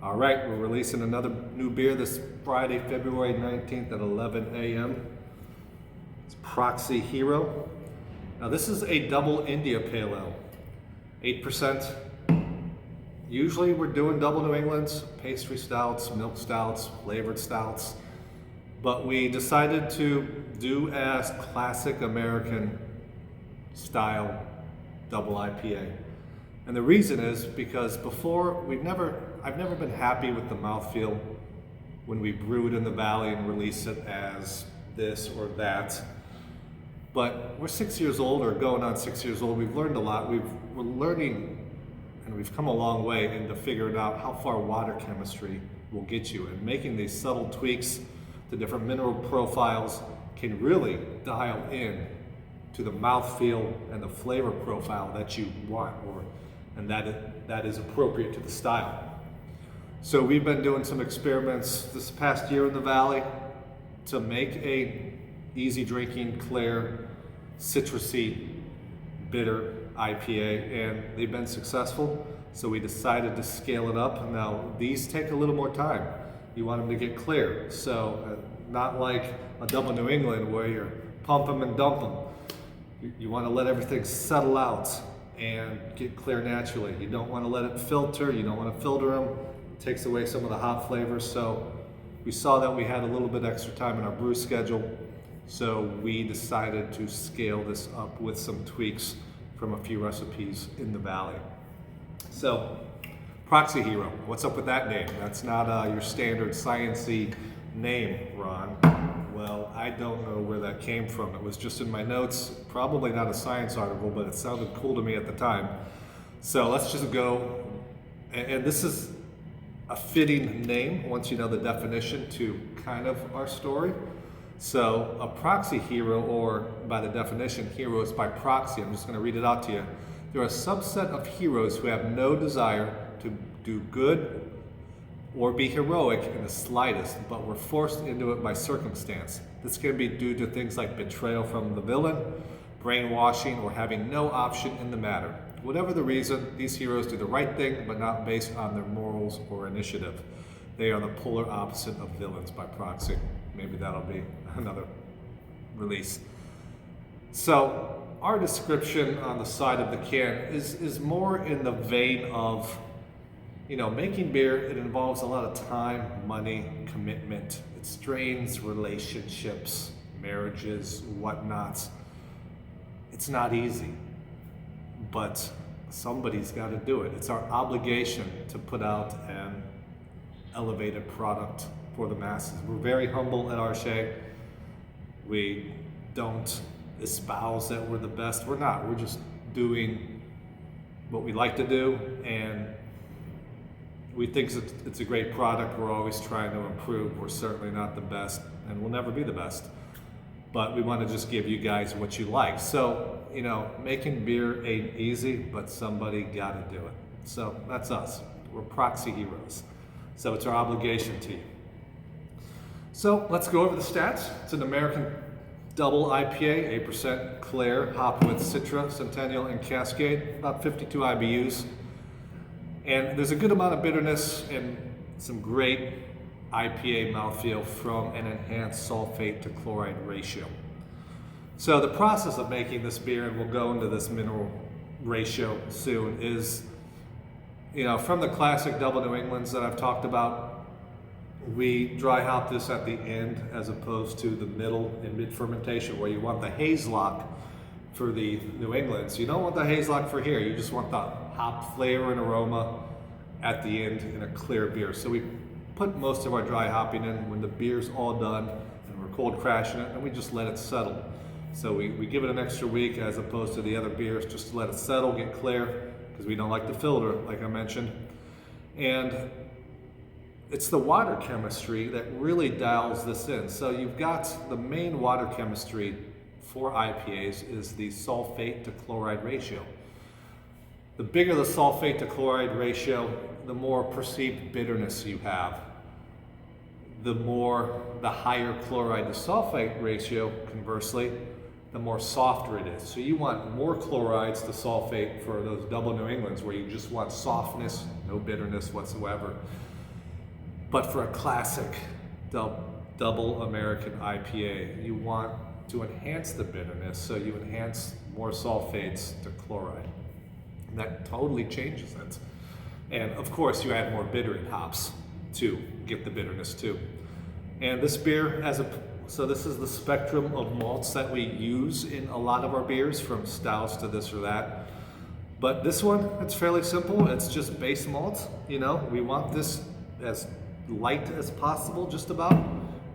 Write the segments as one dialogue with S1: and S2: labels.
S1: All right, we're releasing another new beer this Friday, February 19th at 11 a.m. It's Proxy Hero. Now this is a double India Pale Ale, 8%. Usually we're doing double New Englands, pastry stouts, milk stouts, flavored stouts, but we decided to do as classic American style double IPA. And the reason is because before I've never been happy with the mouthfeel when we brew it in the valley and release it as this or that. But we're 6 years old, or going on 6 years old. We've learned a lot. We're learning, and we've come a long way into figuring out how far water chemistry will get you. And making these subtle tweaks to different mineral profiles can really dial in to the mouthfeel and the flavor profile that you want, and that is appropriate to the style. So we've been doing some experiments this past year in the valley to make a easy drinking, clear, citrusy, bitter IPA, and they've been successful. So we decided to scale it up. Now these take a little more time. You want them to get clear. So not like a double New England where you pump them and dump them. You want to let everything settle out and get clear naturally. You don't want to let it filter. You don't want to filter them. It takes away some of the hop flavors. So we saw that we had a little bit extra time in our brew schedule. So we decided to scale this up with some tweaks from a few recipes in the valley. So Proxy Hero, what's up with that name? That's not your standard science-y name, Ron. Well, I don't know where that came from. It was just in my notes, probably not a science article, but it sounded cool to me at the time. So let's just go, and this is a fitting name once you know the definition to kind of our story. So a proxy hero, or by the definition, hero is by proxy. I'm just going to read it out to you. They're a subset of heroes who have no desire to do good or be heroic in the slightest, but were forced into it by circumstance. This can be due to things like betrayal from the villain, brainwashing, or having no option in the matter. Whatever the reason, these heroes do the right thing, but not based on their morals or initiative. They are the polar opposite of villains by proxy. Maybe that'll be another release. So our description on the side of the can is more in the vein of, making beer. It involves a lot of time, money, commitment. It strains relationships, marriages, whatnot. It's not easy, but somebody's got to do it. It's our obligation to put out an elevated product for the masses. We're very humble at R.Shea. We don't espouse that we're the best. We're not. We're just doing what we like to do, and we think it's a great product. We're always trying to improve. We're certainly not the best, and we'll never be the best. But we want to just give you guys what you like. So, making beer ain't easy, but somebody got to do it. So that's us. We're proxy heroes. So it's our obligation to you. So let's go over the stats. It's an American double IPA, 8% clear, hopped with Citra, Centennial, and Cascade, about 52 IBUs. And there's a good amount of bitterness and some great IPA mouthfeel from an enhanced sulfate to chloride ratio. So the process of making this beer, and we'll go into this mineral ratio soon, is, from the classic double New Englands that I've talked about, we dry hop this at the end as opposed to the middle and mid fermentation, where you want the haze lock for the New Englands. You don't want the haze lock for here. You just want the hop flavor and aroma at the end in a clear beer. So we put most of our dry hopping in when the beer's all done and we're cold crashing it, and we just let it settle. So we give it an extra week as opposed to the other beers, just to let it settle, get clear, because we don't like to filter, like I mentioned. And it's the water chemistry that really dials this in. So you've got the main water chemistry for IPAs is the sulfate to chloride ratio. The bigger the sulfate to chloride ratio, the more perceived bitterness you have. The higher chloride to sulfate ratio, conversely, the more softer it is. So you want more chlorides to sulfate for those double New Englands where you just want softness, no bitterness whatsoever. But for a classic double American IPA, you want to enhance the bitterness, so you enhance more sulfates to chloride. And that totally changes it. And of course, you add more bittering hops to get the bitterness too. And this beer so this is the spectrum of malts that we use in a lot of our beers, from stouts to this or that. But this one, it's fairly simple. It's just base malt. You know, we want this as light as possible, just about,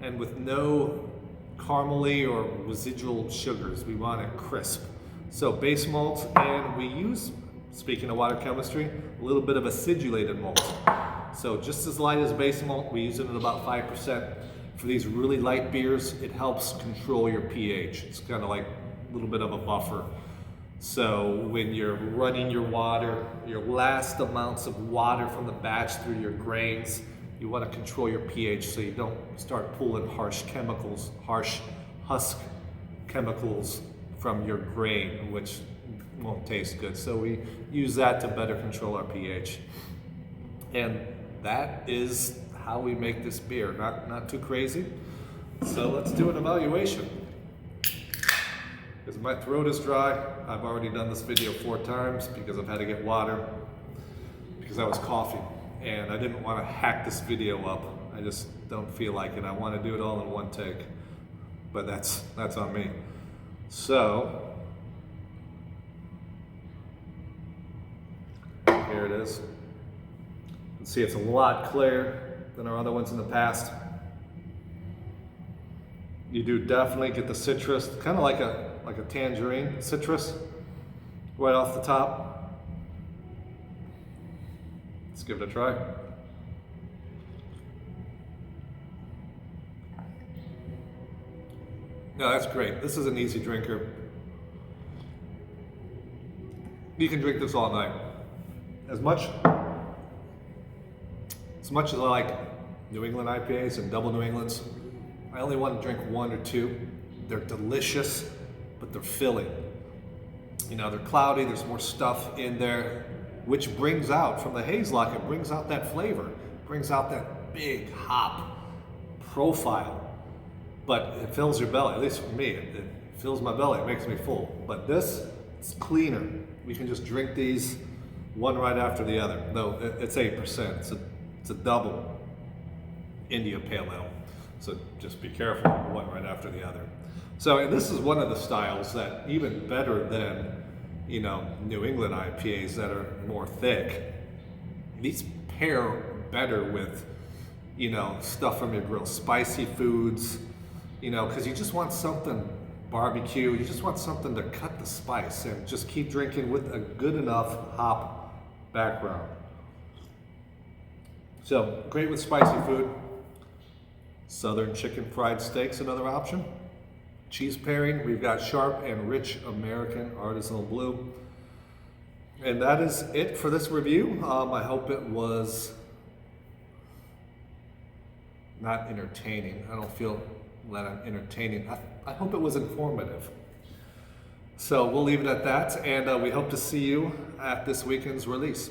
S1: and with no caramely or residual sugars. We want it crisp. So base malt, and we use, speaking of water chemistry, a little bit of acidulated malt. So just as light as base malt, we use it at about 5%. For these really light beers, it helps control your pH. It's kind of like a little bit of a buffer. So when you're running your water, your last amounts of water from the batch through your grains, you want to control your pH so you don't start pulling harsh husk chemicals from your grain, which won't taste good. So we use that to better control our pH. And that is how we make this beer. Not too crazy. So let's do an evaluation. Because my throat is dry. I've already done this video 4 times because I've had to get water because I was coughing. And I didn't want to hack this video up. I just don't feel like it. I want to do it all in one take. But that's on me. So here it is. You can see it's a lot clearer than our other ones in the past. You do definitely get the citrus, kind of like a tangerine citrus right off the top. Let's give it a try. No, that's great. This is an easy drinker. You can drink this all night. As much as I like New England IPAs and double New Englands, I only want to drink 1 or 2. They're delicious, but they're filling. You know, they're cloudy, there's more stuff in there, which brings out, from the haze lock, it brings out that flavor, brings out that big hop profile. But it fills your belly, at least for me, it fills my belly, it makes me full. But this, it's cleaner. We can just drink these one right after the other. No, it's 8%, it's a double India Pale Ale. So just be careful, one right after the other. So and this is one of the styles that, even better than, you know, New England IPAs that are more thick, these pair better with, you know, stuff from your grill, spicy foods, you know, because you just want something barbecue, you just want something to cut the spice and just keep drinking with a good enough hop background. So great with spicy food. Southern chicken fried steak's another option. Cheese pairing, we've got sharp and rich American artisanal blue. And that is it for this review. I hope it was not entertaining. I don't feel that I'm entertaining. I hope it was informative. So we'll leave it at that, and we hope to see you at this weekend's release.